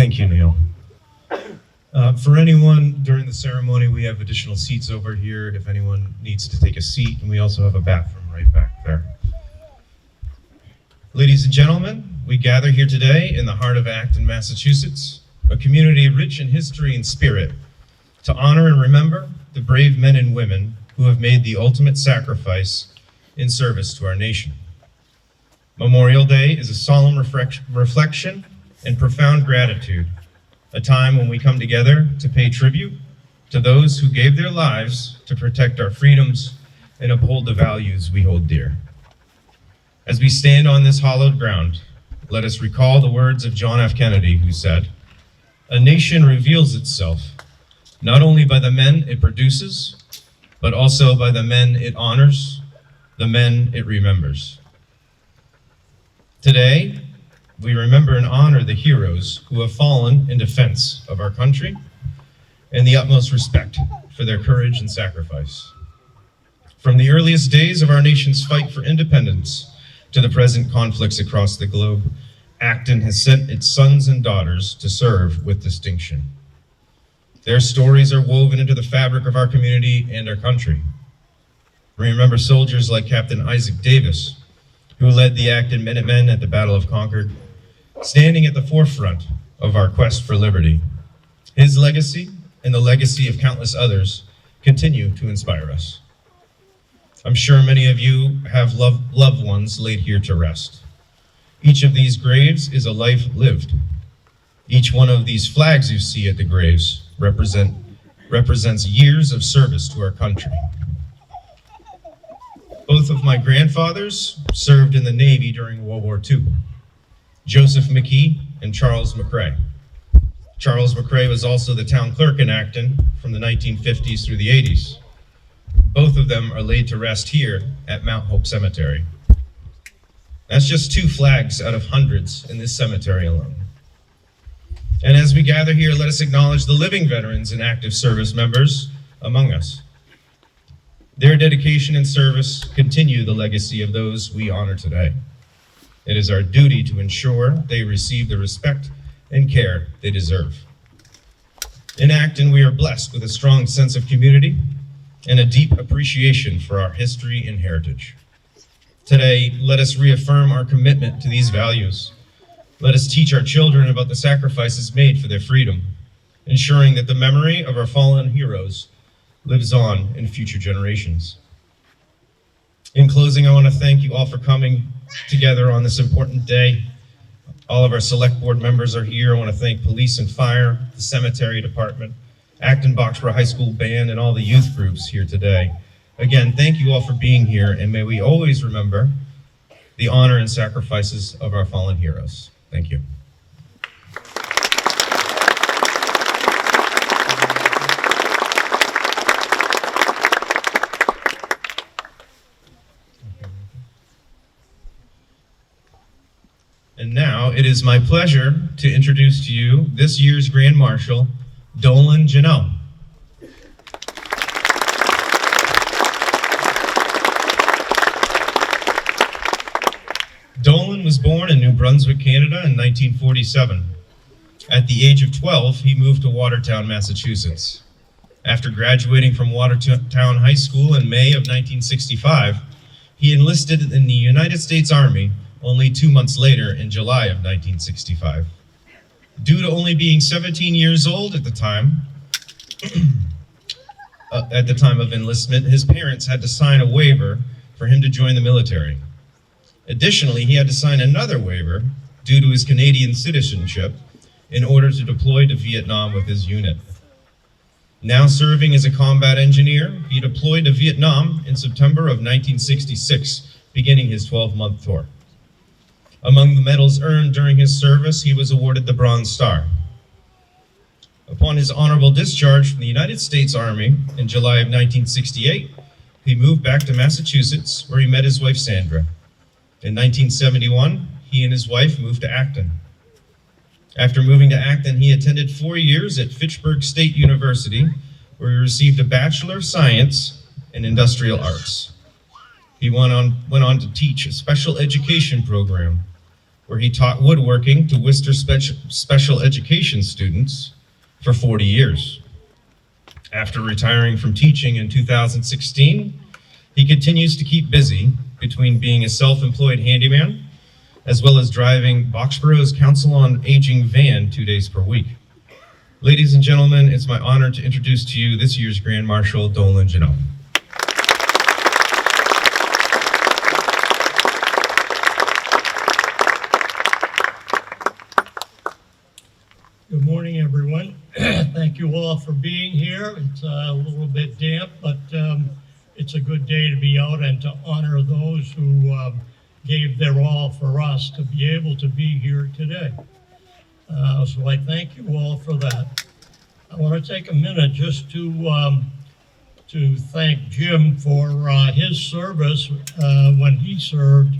Thank you, Neil. For anyone during the ceremony, we have additional seats over here if anyone needs to take a seat, and we also have a bathroom right back there. Ladies and gentlemen, we gather here today in the heart of Acton, Massachusetts, a community rich in history and spirit, to honor and remember the brave men and women who have made the ultimate sacrifice in service to our nation. Memorial Day is a solemn reflection and profound gratitude, a time when we come together to pay tribute to those who gave their lives to protect our freedoms and uphold the values we hold dear. As we stand on this hallowed ground, let us recall the words of John F. Kennedy, who said, "A nation reveals itself not only by the men it produces, but also by the men it honors, the men it remembers." Today, we remember and honor the heroes who have fallen in defense of our country and the utmost respect for their courage and sacrifice. From the earliest days of our nation's fight for independence to the present conflicts across the globe, Acton has sent its sons and daughters to serve with distinction. Their stories are woven into the fabric of our community and our country. We remember soldiers like Captain Isaac Davis, who led the Acton Minutemen at the Battle of Concord, standing at the forefront of our quest for liberty. His legacy and the legacy of countless others continue to inspire us. I'm sure many of you have loved ones laid here to rest. Each of these graves is a life lived. Each one of these flags you see at the graves represents years of service to our country. Both of my grandfathers served in the Navy during World War II, Joseph McKee and Charles McCrae. Charles McCrae was also the town clerk in Acton from the 1950s through the 80s. Both of them are laid to rest here at Mount Hope Cemetery. That's just 2 flags out of hundreds in this cemetery alone. And as we gather here, let us acknowledge the living veterans and active service members among us. Their dedication and service continue the legacy of those we honor today. It is our duty to ensure they receive the respect and care they deserve. In Acton, we are blessed with a strong sense of community and a deep appreciation for our history and heritage. Today, let us reaffirm our commitment to these values. Let us teach our children about the sacrifices made for their freedom, ensuring that the memory of our fallen heroes lives on in future generations. In closing, I want to thank you all for coming together on this important day. All of our select board members are here. I want to thank police and fire, the cemetery department, Acton Boxborough High School band, and all the youth groups here today. Again, thank you all for being here, and may we always remember the honor and sacrifices of our fallen heroes. Thank you. And now it is my pleasure to introduce to you this year's Grand Marshal, Dolan Janelle. Dolan was born in New Brunswick, Canada in 1947. At the age of 12, he moved to Watertown, Massachusetts. After graduating from Watertown High School in May of 1965, he enlisted in the United States Army only 2 months later in July of 1965. Due to only being 17 years old at the time of enlistment, his parents had to sign a waiver for him to join the military. Additionally, he had to sign another waiver due to his Canadian citizenship in order to deploy to Vietnam with his unit. Now serving as a combat engineer, he deployed to Vietnam in September of 1966, beginning his 12-month tour. Among the medals earned during his service, he was awarded the Bronze Star. Upon his honorable discharge from the United States Army in July of 1968, he moved back to Massachusetts, where he met his wife, Sandra. In 1971, he and his wife moved to Acton. After moving to Acton, he attended 4 years at Fitchburg State University, where he received a Bachelor of Science in Industrial Arts. He went on to teach a special education program where he taught woodworking to Worcester special education students for 40 years. After retiring from teaching in 2016, he continues to keep busy between being a self-employed handyman as well as driving Boxborough's Council on Aging van 2 days per week. Ladies and gentlemen, it's my honor to introduce to you this year's Grand Marshal, Dolan Janot. Good morning, everyone. Thank you all for being here. It's a little bit damp, but it's a good day to be out and to honor those who gave their all for us to be able to be here today. So I thank you all for that. I want to take a minute just to thank Jim for his service when he served,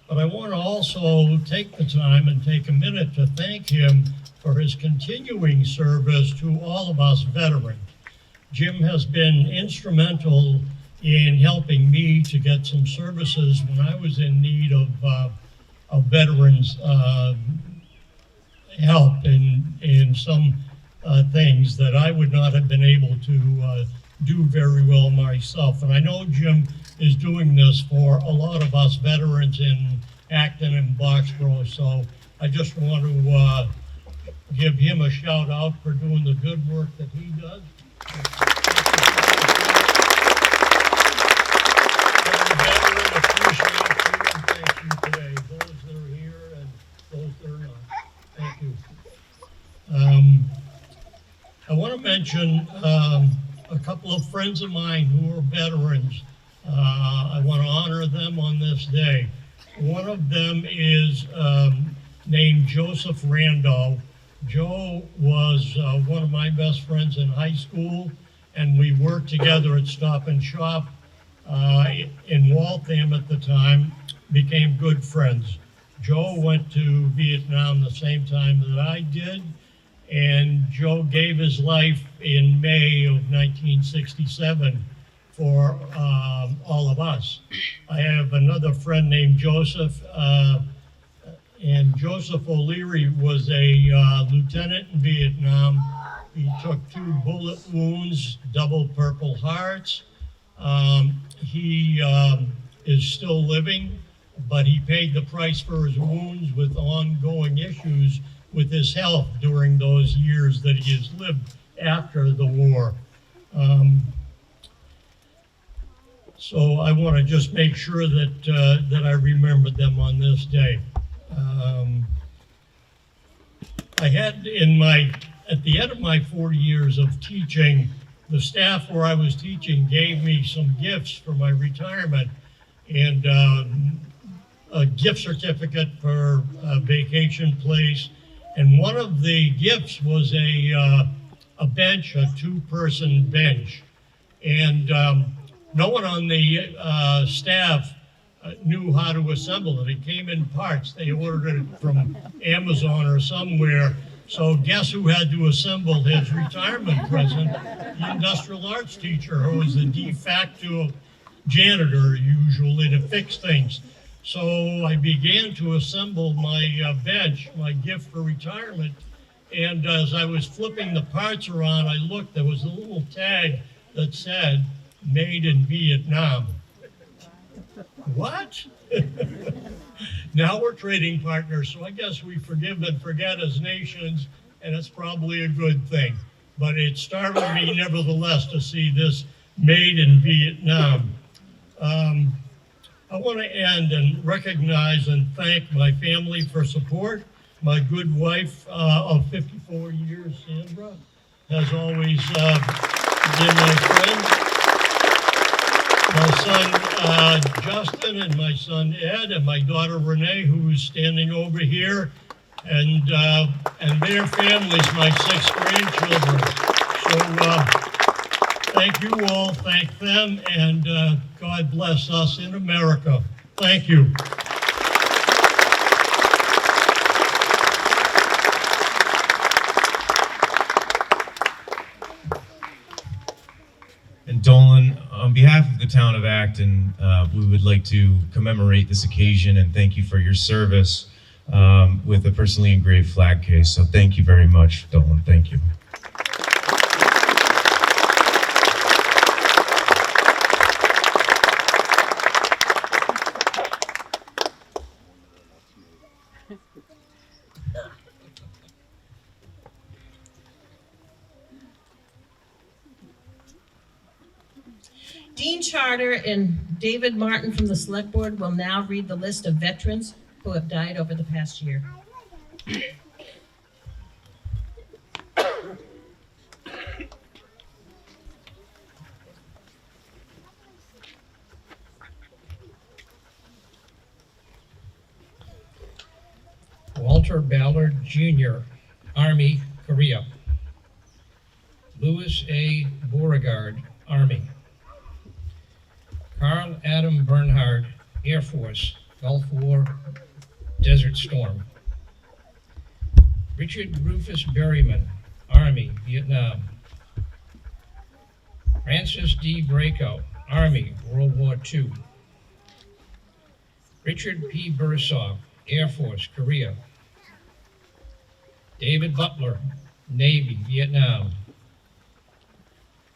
but I want to also take the time and take a minute to thank him for his continuing service to all of us veterans. Jim has been instrumental in helping me to get some services when I was in need of veterans help in some things that I would not have been able to do very well myself. And I know Jim is doing this for a lot of us veterans in Acton and Boxborough, so I just want to give him a shout out for doing the good work that he does. Every veteran appreciates you and thank you today, those that are here and those that are not. Thank you. I want to mention a couple of friends of mine who are veterans. I want to honor them on this day. One of them is named Joseph Randolph. Joe was one of my best friends in high school, and we worked together at Stop and Shop in Waltham at the time, became good friends. Joe went to Vietnam the same time that I did, and Joe gave his life in May of 1967 for all of us. I have another friend named Joseph, and Joseph O'Leary was a lieutenant in Vietnam. He took 2 bullet wounds, double Purple Hearts. He is still living, but he paid the price for his wounds with ongoing issues with his health during those years that he has lived after the war. So I want to just make sure that I remember them on this day. I had at the end of my 40 years of teaching, the staff where I was teaching gave me some gifts for my retirement, and a gift certificate for a vacation place. And one of the gifts was a bench, a 2-person bench. And no one on the staff knew how to assemble it. It came in parts. They ordered it from Amazon or somewhere. So guess who had to assemble his retirement present? The industrial arts teacher, who was the de facto janitor usually to fix things. So I began to assemble my bench, my gift for retirement. And as I was flipping the parts around, I looked, there was a little tag that said, "Made in Vietnam." What? Now we're trading partners, so I guess we forgive and forget as nations, and it's probably a good thing. But it startled me nevertheless to see this "Made in Vietnam." I want to end and recognize and thank my family for support. My good wife of 54 years, Sandra, has always been my friend. My son Justin and my son Ed and my daughter Renee, who is standing over here, and their families, my 6 grandchildren. So thank you all, thank them, and God bless us in America. Thank you. And Dolan, on behalf of the town of Acton, we would like to commemorate this occasion and thank you for your service with a personally engraved flag case. So thank you very much, Dolan. Thank you. Dean Charter and David Martin from the Select Board will now read the list of veterans who have died over the past year. Walter Ballard Jr., Army, Korea. Louis A. Beauregard, Army. Carl Adam Bernhard, Air Force, Gulf War, Desert Storm. Richard Rufus Berryman, Army, Vietnam. Francis D. Braco, Army, World War II. Richard P. Bursaw, Air Force, Korea. David Butler, Navy, Vietnam.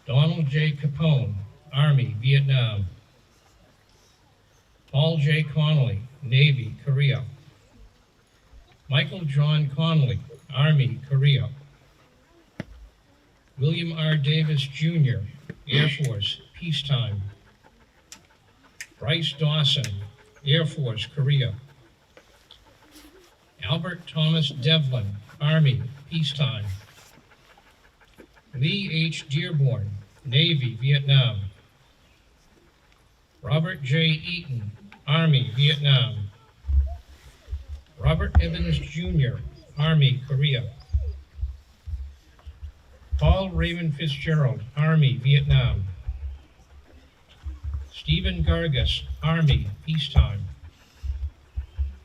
Donald J. Capone, Army, Vietnam. Paul J. Connolly, Navy, Korea. Michael John Connolly, Army, Korea. William R. Davis, Jr., Air Force, peacetime. Bryce Dawson, Air Force, Korea. Albert Thomas Devlin, Army, peacetime. Lee H. Dearborn, Navy, Vietnam. Robert J. Eaton, Army, Vietnam. Robert Evans, Jr., Army, Korea. Paul Raymond Fitzgerald, Army, Vietnam. Stephen Gargas, Army, peacetime.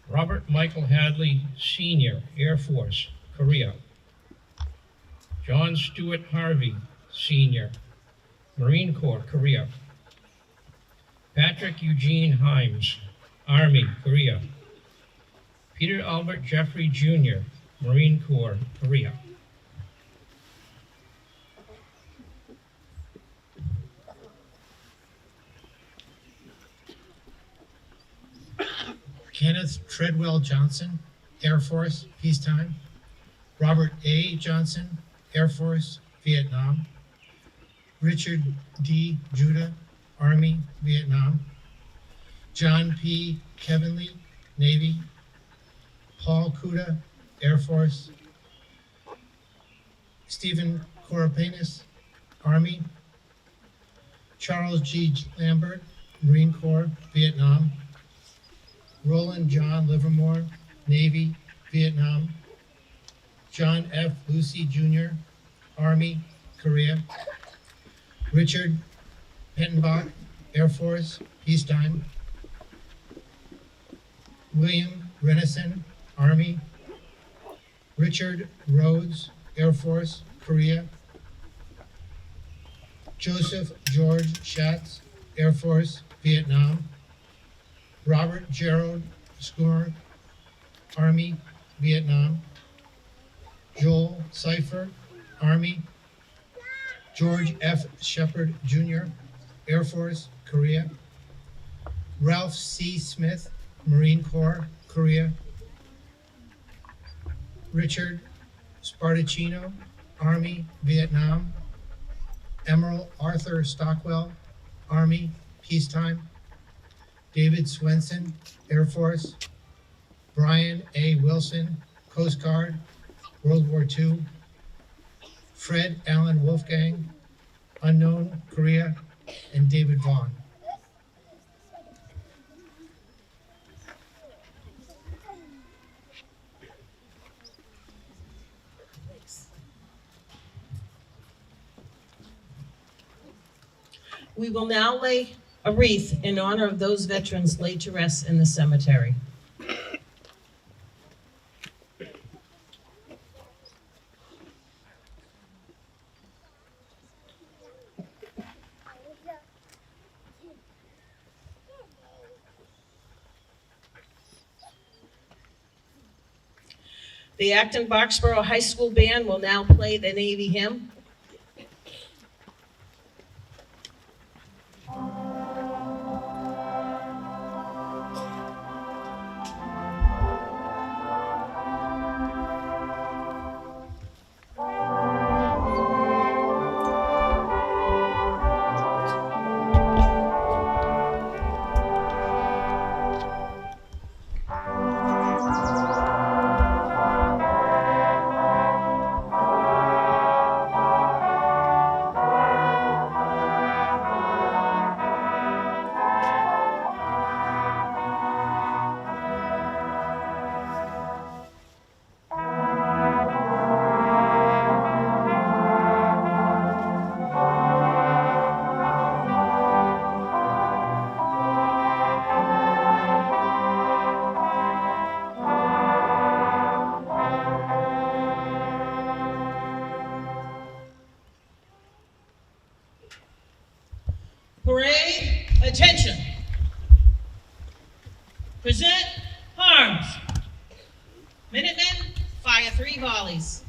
Robert Michael Hadley, Sr., Air Force, Korea. John Stewart Harvey, Sr., Marine Corps, Korea. Patrick Eugene Himes, Army, Korea. Peter Albert Jeffrey Jr., Marine Corps, Korea. Kenneth Treadwell Johnson, Air Force, peacetime. Robert A. Johnson, Air Force, Vietnam. Richard D. Judah, Army, Vietnam. John P. Kevinley, Navy. Paul Kuda, Air Force. Stephen Koropanis, Army. Charles G. Lambert, Marine Corps, Vietnam. Roland John Livermore, Navy, Vietnam. John F. Lucy Jr., Army, Korea. Richard Pettenbach, Air Force, peacetime. William Renison, Army. Richard Rhodes, Air Force, Korea. Joseph George Schatz, Air Force, Vietnam. Robert Gerald Schooner, Army, Vietnam. Joel Cipher, Army. George F. Shepard Jr., Air Force, Korea. Ralph C. Smith, Marine Corps, Korea. Richard Spartacino, Army, Vietnam. Emerald Arthur Stockwell, Army, peacetime. David Swenson, Air Force. Brian A. Wilson, Coast Guard, World War II. Fred Allen Wolfgang, unknown, Korea, and David Vaughn. We will now lay a wreath in honor of those veterans laid to rest in the cemetery. The Acton Boxborough High School Band will now play the Navy hymn. Parade, attention. Present arms. Minutemen, fire 3 volleys.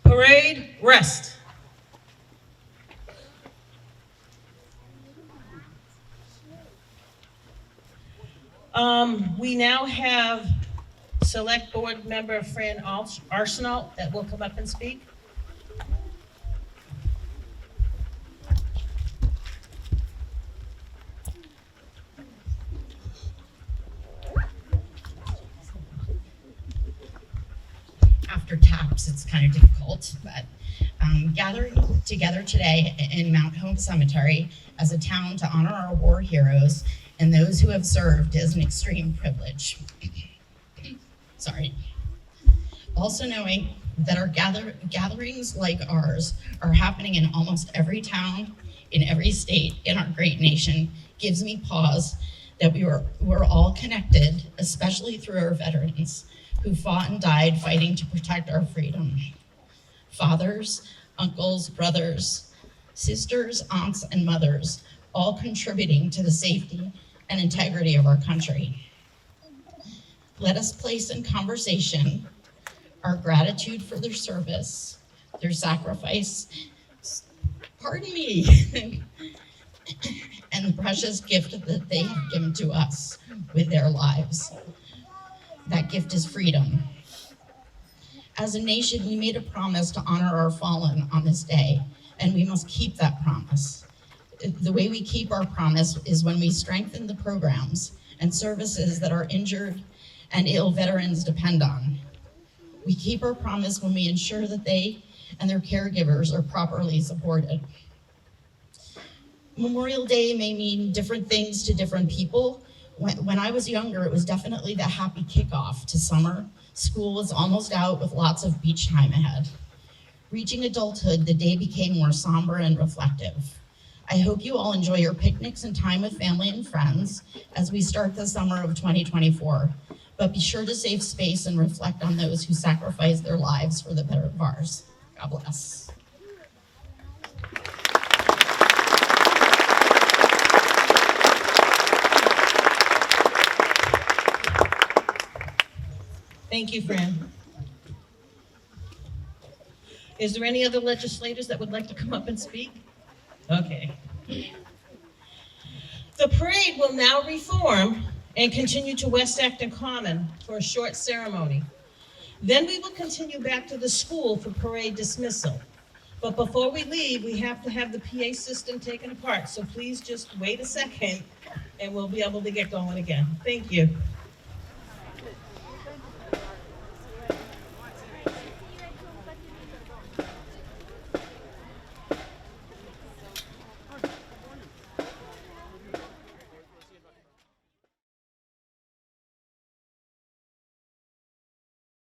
Parade, rest. We now have Select Board Member Fran Arsenal that will come up and speak. After taps, it's kind of difficult, but gathering together today in Mount Hope Cemetery as a town to honor our war heroes and those who have served is an extreme privilege. Sorry. Also knowing that our gatherings like ours are happening in almost every town, in every state, in our great nation, gives me pause that we're all connected, especially through our veterans who fought and died fighting to protect our freedom. Fathers, uncles, brothers, sisters, aunts, and mothers, all contributing to the safety and integrity of our country. Let us place in conversation our gratitude for their service, their sacrifice, pardon me, and the precious gift that they have given to us with their lives. That gift is freedom. As a nation, we made a promise to honor our fallen on this day, and we must keep that promise. The way we keep our promise is when we strengthen the programs and services that our injured and ill veterans depend on. We keep our promise when we ensure that they and their caregivers are properly supported. Memorial Day may mean different things to different people. When I was younger, it was definitely the happy kickoff to summer. School was almost out with lots of beach time ahead. Reaching adulthood, the day became more somber and reflective. I hope you all enjoy your picnics and time with family and friends as we start the summer of 2024. But be sure to save space and reflect on those who sacrificed their lives for the better of ours. God bless. Thank you, Fran. Is there any other legislators that would like to come up and speak? Okay. The parade will now reform and continue to West Acton Common for a short ceremony. Then we will continue back to the school for parade dismissal. But before we leave, we have to have the PA system taken apart. So please just wait a second and we'll be able to get going again. Thank you.